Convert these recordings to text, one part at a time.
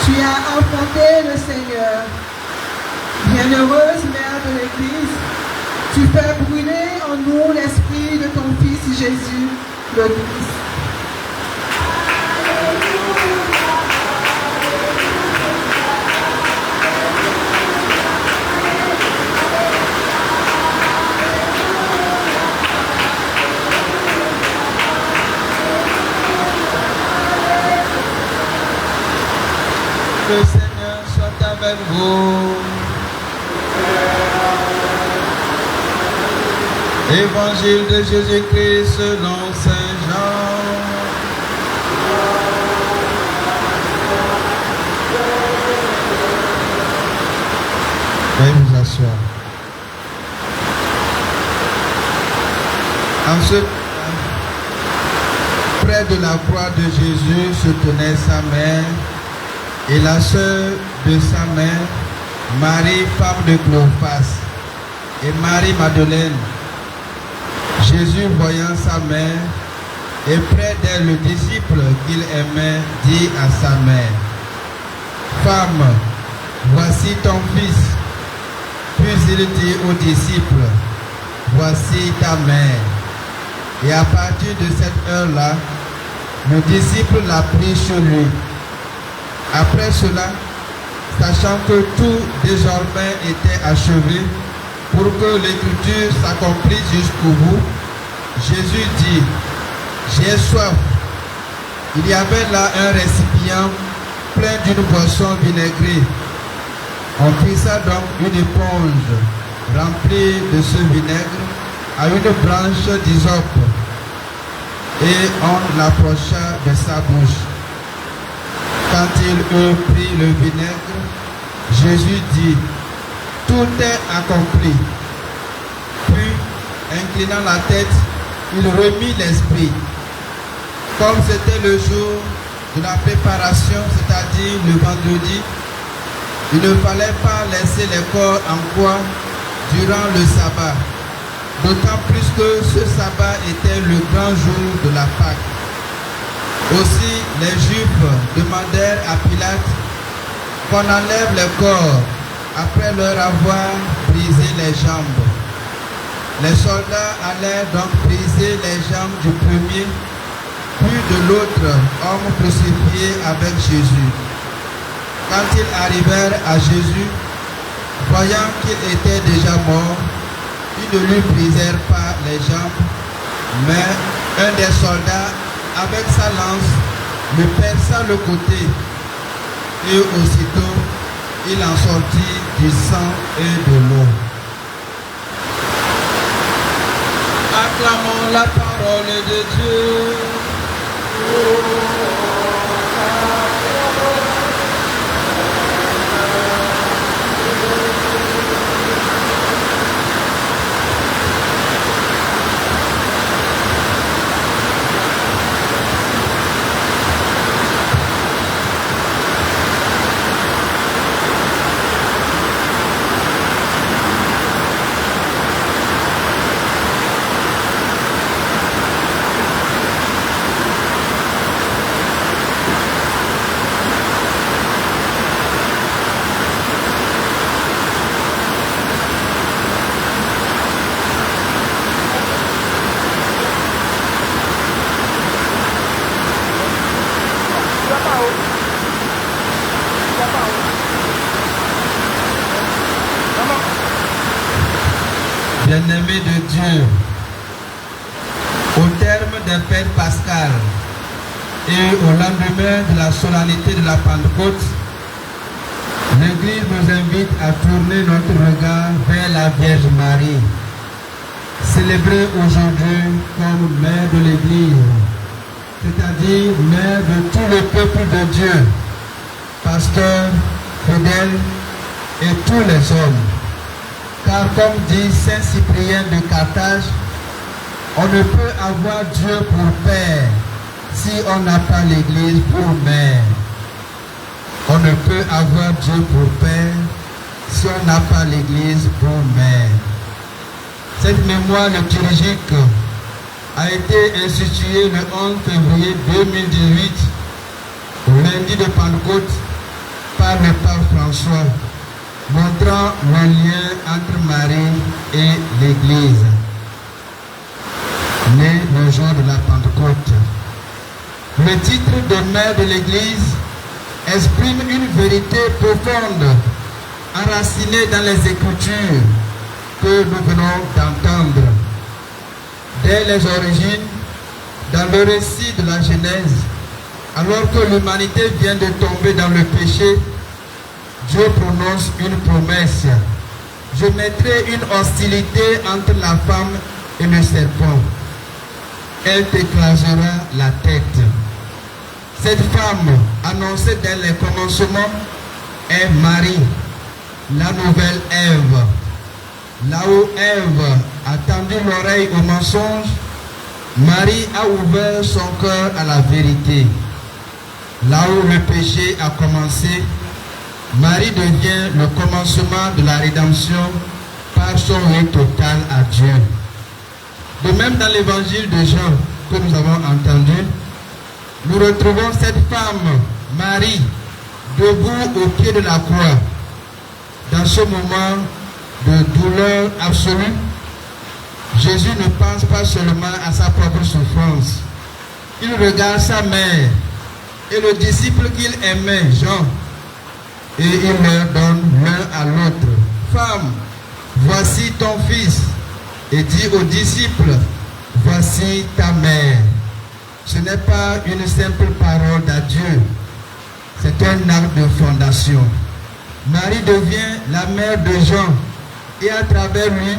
Tu as enfanté le Seigneur. Bienheureuse Mère de l'Église, tu fais brûler en nous l'esprit de ton Fils Jésus, le Christ. Le Seigneur soit avec vous. Évangile de Jésus-Christ selon Saint Jean. Veuillez vous asseoir. Près de la croix de Jésus se tenait sa mère et la sœur de sa mère, Marie, femme de Cléophas, et Marie-Madeleine. Jésus, voyant sa mère et près d'elle le disciple qu'il aimait, dit à sa mère: Femme, voici ton fils. Puis il dit au disciple: Voici ta mère. Et à partir de cette heure-là, le disciple l'a pris chez lui. Après cela, sachant que tout désormais était achevé, pour que l'écriture s'accomplisse jusqu'au bout, Jésus dit: J'ai soif. Il y avait là un récipient plein d'une boisson vinaigrée. On fissa donc une éponge remplie de ce vinaigre à une branche d'hysope et on l'approcha de sa bouche. Quand il eut pris le vinaigre, Jésus dit: Tout est accompli. Puis, inclinant la tête, il remit l'esprit. Comme c'était le jour de la préparation, c'est-à-dire le vendredi, il ne fallait pas laisser les corps en croix durant le sabbat. D'autant plus que ce sabbat était le grand jour de la Pâque. Aussi, les Juifs demandèrent à Pilate qu'on enlève les corps après leur avoir brisé les jambes. Les soldats allèrent donc briser les jambes du premier, puis de l'autre homme crucifié avec Jésus. Quand ils arrivèrent à Jésus, voyant qu'il était déjà mort, ils ne lui brisèrent pas les jambes, mais un des soldats, avec sa lance, lui perça le côté, et aussitôt il en sortit du sang et de l'eau. Acclamons la parole de Dieu. Bien-aimés de Dieu, au terme des fêtes pascales et au lendemain de la solennité de la Pentecôte, l'Église nous invite à tourner notre regard vers la Vierge Marie, célébrée aujourd'hui comme Mère de l'Église, c'est-à-dire Mère de tout le peuple de Dieu, pasteurs, fidèles et tous les hommes. Car comme dit Saint Cyprien de Carthage, on ne peut avoir Dieu pour Père si on n'a pas l'Église pour Mère. On ne peut avoir Dieu pour Père si on n'a pas l'Église pour Mère. Cette mémoire liturgique a été instituée le 11 février 2018, au lundi de Pentecôte, François, montrant le lien entre Marie et l'Église, né le jour de la Pentecôte. Le titre de mère de l'Église exprime une vérité profonde, enracinée dans les Écritures que nous venons d'entendre. Dès les origines, dans le récit de la Genèse, alors que l'humanité vient de tomber dans le péché, Dieu prononce une promesse. Je mettrai une hostilité entre la femme et le serpent. Elle t'écrasera la tête. Cette femme, annoncée dès les commencements, est Marie, la nouvelle Ève. Là où Ève a tendu l'oreille au mensonge, Marie a ouvert son cœur à la vérité. Là où le péché a commencé, Marie devient le commencement de la rédemption par son oui total à Dieu. De même dans l'évangile de Jean que nous avons entendu, nous retrouvons cette femme, Marie, debout au pied de la croix. Dans ce moment de douleur absolue, Jésus ne pense pas seulement à sa propre souffrance. Il regarde sa mère et le disciple qu'il aimait, Jean, et il leur donne l'un à l'autre. Femme, voici ton fils. Et dit aux disciples, voici ta mère. Ce n'est pas une simple parole d'adieu, c'est un acte de fondation. Marie devient la mère de Jean et à travers lui,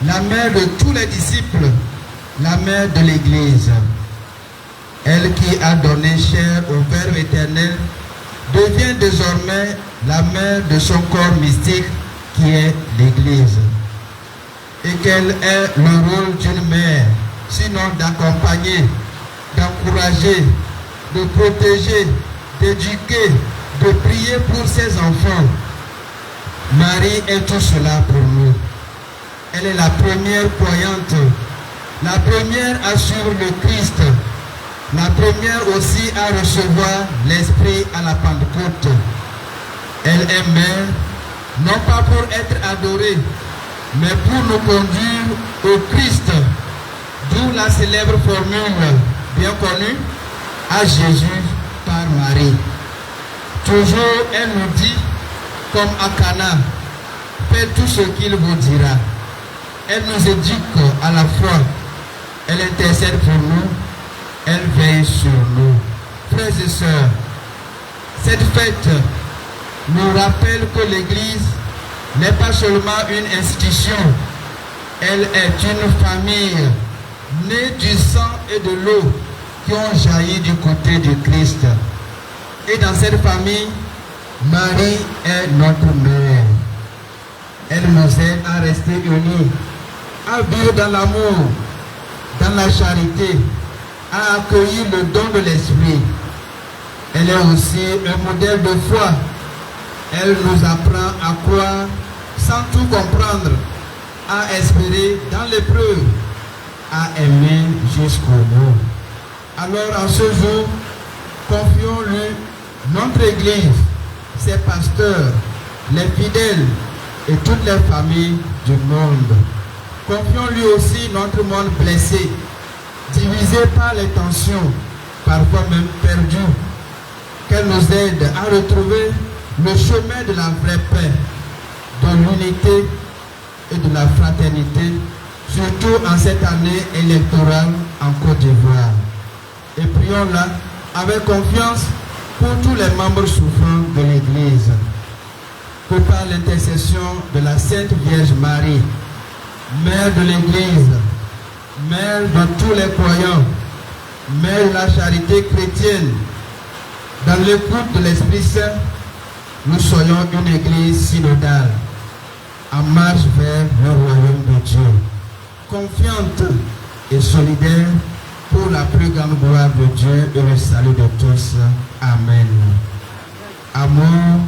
la mère de tous les disciples, la mère de l'Église. Elle qui a donné chair au Verbe éternel devient désormais la mère de son corps mystique qui est l'Église. Et quel est le rôle d'une mère, sinon d'accompagner, d'encourager, de protéger, d'éduquer, de prier pour ses enfants. Marie est tout cela pour nous. Elle est la première croyante, la première à suivre le Christ, la première aussi à recevoir l'Esprit à la Pentecôte. Elle est mère, non pas pour être adorée, mais pour nous conduire au Christ, d'où la célèbre formule bien connue, à Jésus par Marie. Toujours elle nous dit, comme à Cana, faites tout ce qu'il vous dira. Elle nous éduque à la fois, elle intercède pour nous, elle veille sur nous. Frères et sœurs, cette fête nous rappelle que l'Église n'est pas seulement une institution, elle est une famille née du sang et de l'eau qui ont jailli du côté du Christ. Et dans cette famille, Marie est notre mère. Elle nous aide à rester unis, à vivre dans l'amour, dans la charité, à accueillir le don de l'Esprit. Elle est aussi un modèle de foi. Elle nous apprend à croire sans tout comprendre, à espérer dans l'épreuve, à aimer jusqu'au bout. Alors en ce jour, confions-lui notre Église, ses pasteurs, les fidèles et toutes les familles du monde. Confions-lui aussi notre monde blessé, divisé par les tensions, parfois même perdu. Qu'elle nous aide à retrouver le chemin de la vraie paix, de l'unité et de la fraternité, surtout en cette année électorale en Côte d'Ivoire. Et prions-la avec confiance pour tous les membres souffrants de l'Église, que par l'intercession de la Sainte Vierge Marie, Mère de l'Église, Mère de tous les croyants, Mère de la charité chrétienne, dans l'écoute de l'Esprit Saint, nous soyons une Église synodale, en marche vers le royaume de Dieu, confiante et solidaire pour la plus grande gloire de Dieu et le salut de tous. Amen. Amour,